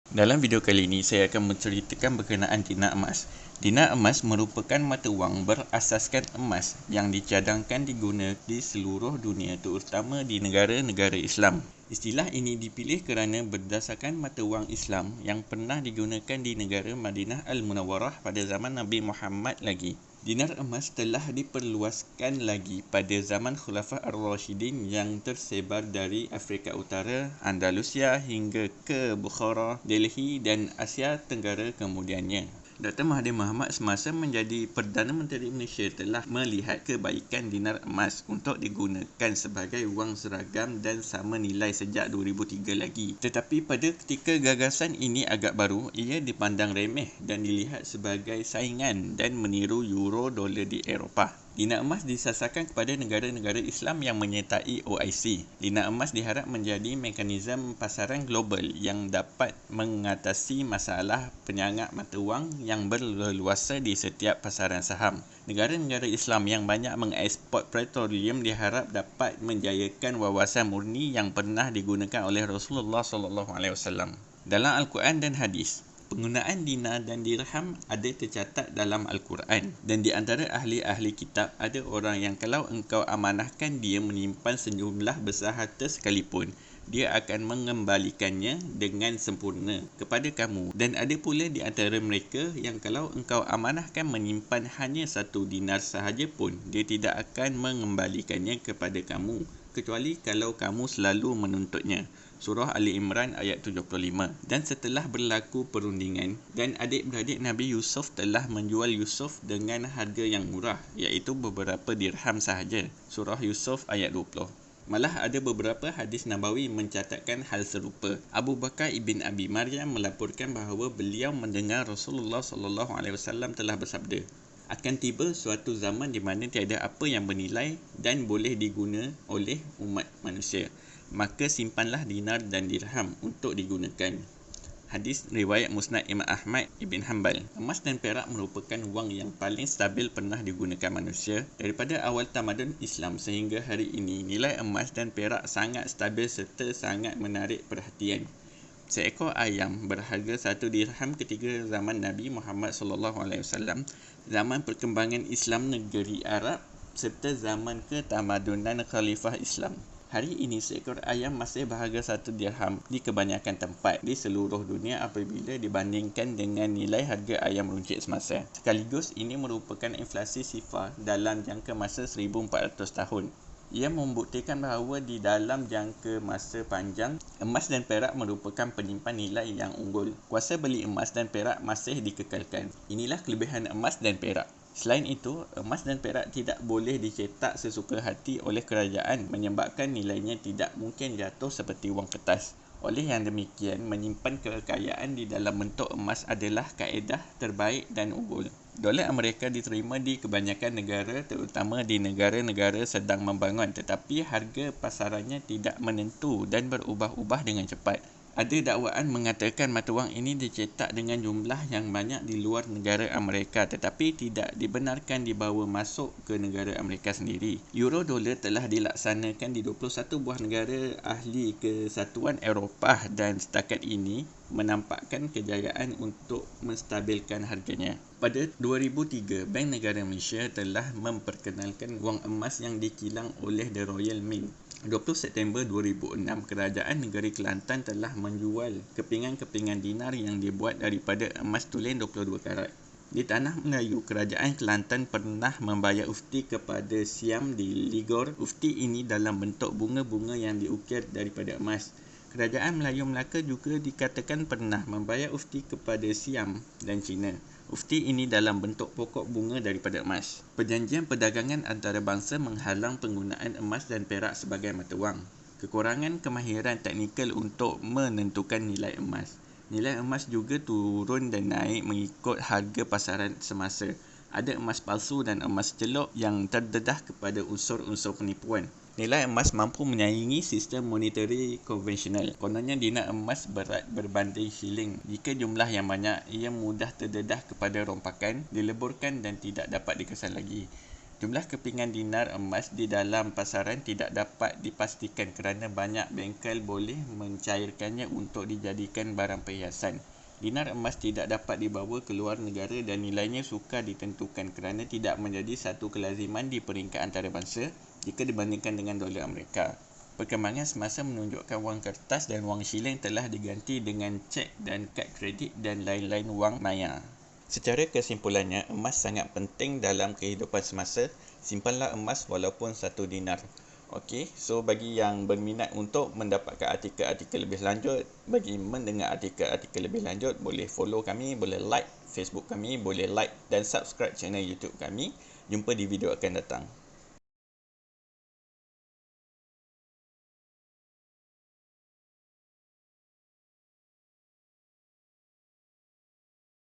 Dalam video kali ini, saya akan menceritakan berkenaan dinar emas. Dinar emas merupakan mata wang berasaskan emas yang dicadangkan diguna di seluruh dunia, terutama di negara-negara Islam. Istilah ini dipilih kerana berdasarkan mata wang Islam yang pernah digunakan di negara Madinah Al-Munawwarah pada zaman Nabi Muhammad lagi. Dinar emas telah diperluaskan lagi pada zaman Khulafa Ar-Rashidin yang tersebar dari Afrika Utara, Andalusia hingga ke Bukhara, Delhi dan Asia Tenggara kemudiannya. Dr. Mahathir Mohamad semasa menjadi Perdana Menteri Malaysia telah melihat kebaikan dinar emas untuk digunakan sebagai wang seragam dan sama nilai sejak 2003 lagi. Tetapi pada ketika gagasan ini agak baru, ia dipandang remeh dan dilihat sebagai saingan dan meniru euro dolar di Eropah. Dinar emas disasarkan kepada negara-negara Islam yang menyertai OIC. Dinar emas diharap menjadi mekanisme pasaran global yang dapat mengatasi masalah penyangga mata wang yang berleluasa di setiap pasaran saham. Negara-negara Islam yang banyak mengeksport petroleum diharap dapat menjayakan wawasan murni yang pernah digunakan oleh Rasulullah SAW. Dalam Al-Quran dan Hadis, penggunaan dinar dan dirham ada tercatat dalam Al-Quran, dan di antara ahli-ahli kitab ada orang yang kalau engkau amanahkan dia menyimpan sejumlah besar harta sekalipun, dia akan mengembalikannya dengan sempurna kepada kamu. Dan ada pula di antara mereka yang kalau engkau amanahkan menyimpan hanya 1 dinar sahaja pun, dia tidak akan mengembalikannya kepada kamu, kecuali kalau kamu selalu menuntutnya. Surah Ali Imran ayat 75. Dan setelah berlaku perundingan dan adik-beradik Nabi Yusuf telah menjual Yusuf dengan harga yang murah, iaitu beberapa dirham sahaja. Surah Yusuf ayat 20. Malah ada beberapa hadis Nabawi mencatatkan hal serupa. Abu Bakar ibn Abi Maryam melaporkan bahawa beliau mendengar Rasulullah SAW telah bersabda, akan tiba suatu zaman di mana tiada apa yang bernilai dan boleh diguna oleh umat manusia, maka simpanlah dinar dan dirham untuk digunakan. Hadis riwayat Musnad Imam Ahmad Ibn Hanbal. Emas dan perak merupakan wang yang paling stabil pernah digunakan manusia. Daripada awal tamadun Islam sehingga hari ini, nilai emas dan perak sangat stabil serta sangat menarik perhatian. Seekor ayam berharga 1 dirham ketika zaman Nabi Muhammad SAW, zaman perkembangan Islam negeri Arab serta zaman ketamadunan Khalifah Islam. Hari ini seekor ayam masih berharga 1 dirham di kebanyakan tempat di seluruh dunia apabila dibandingkan dengan nilai harga ayam runcit semasa. Sekaligus ini merupakan inflasi sifar dalam jangka masa 1400 tahun. Ia membuktikan bahawa di dalam jangka masa panjang, emas dan perak merupakan penyimpan nilai yang unggul. Kuasa beli emas dan perak masih dikekalkan. Inilah kelebihan emas dan perak. Selain itu, emas dan perak tidak boleh dicetak sesuka hati oleh kerajaan menyebabkan nilainya tidak mungkin jatuh seperti wang kertas. Oleh yang demikian, menyimpan kekayaan di dalam bentuk emas adalah kaedah terbaik dan unggul. Dolar Amerika diterima di kebanyakan negara, terutama di negara-negara sedang membangun, tetapi harga pasarannya tidak menentu dan berubah-ubah dengan cepat. Ada dakwaan mengatakan mata wang ini dicetak dengan jumlah yang banyak di luar negara Amerika, tetapi tidak dibenarkan dibawa masuk ke negara Amerika sendiri. Euro dolar telah dilaksanakan di 21 buah negara ahli Kesatuan Eropah dan setakat ini menampakkan kejayaan untuk menstabilkan harganya. Pada 2003, Bank Negara Malaysia telah memperkenalkan wang emas yang dikilang oleh The Royal Mint. 20 September 2006, Kerajaan Negeri Kelantan telah menjual kepingan-kepingan dinar yang dibuat daripada emas tulen 22 karat. Di Tanah Melayu, Kerajaan Kelantan pernah membayar ufti kepada Siam di Ligor. Ufti ini dalam bentuk bunga-bunga yang diukir daripada emas. Kerajaan Melayu Melaka juga dikatakan pernah membayar ufti kepada Siam dan China. Ufti ini dalam bentuk pokok bunga daripada emas. Perjanjian perdagangan antarabangsa menghalang penggunaan emas dan perak sebagai mata wang. Kekurangan kemahiran teknikal untuk menentukan nilai emas. Nilai emas juga turun dan naik mengikut harga pasaran semasa. Ada emas palsu dan emas celok yang terdedah kepada unsur-unsur penipuan. Nilai emas mampu menyaingi sistem monetary konvensional. Kononnya dinar emas berat berbanding shilling. Jika jumlah yang banyak, ia mudah terdedah kepada rompakan, dileburkan dan tidak dapat dikesan lagi. Jumlah kepingan dinar emas di dalam pasaran tidak dapat dipastikan kerana banyak bengkel boleh mencairkannya untuk dijadikan barang perhiasan. Dinar emas tidak dapat dibawa ke luar negara dan nilainya sukar ditentukan kerana tidak menjadi satu kelaziman di peringkat antarabangsa jika dibandingkan dengan dolar Amerika. Perkembangan semasa menunjukkan wang kertas dan wang shilling telah diganti dengan cek dan kad kredit dan lain-lain wang maya. Secara kesimpulannya, emas sangat penting dalam kehidupan semasa. Simpanlah emas walaupun 1 dinar. Okey, so bagi yang berminat untuk mendapatkan artikel-artikel lebih lanjut, bagi mendengar artikel-artikel lebih lanjut, boleh follow kami, boleh like Facebook kami, boleh like dan subscribe channel YouTube kami. Jumpa di video akan datang.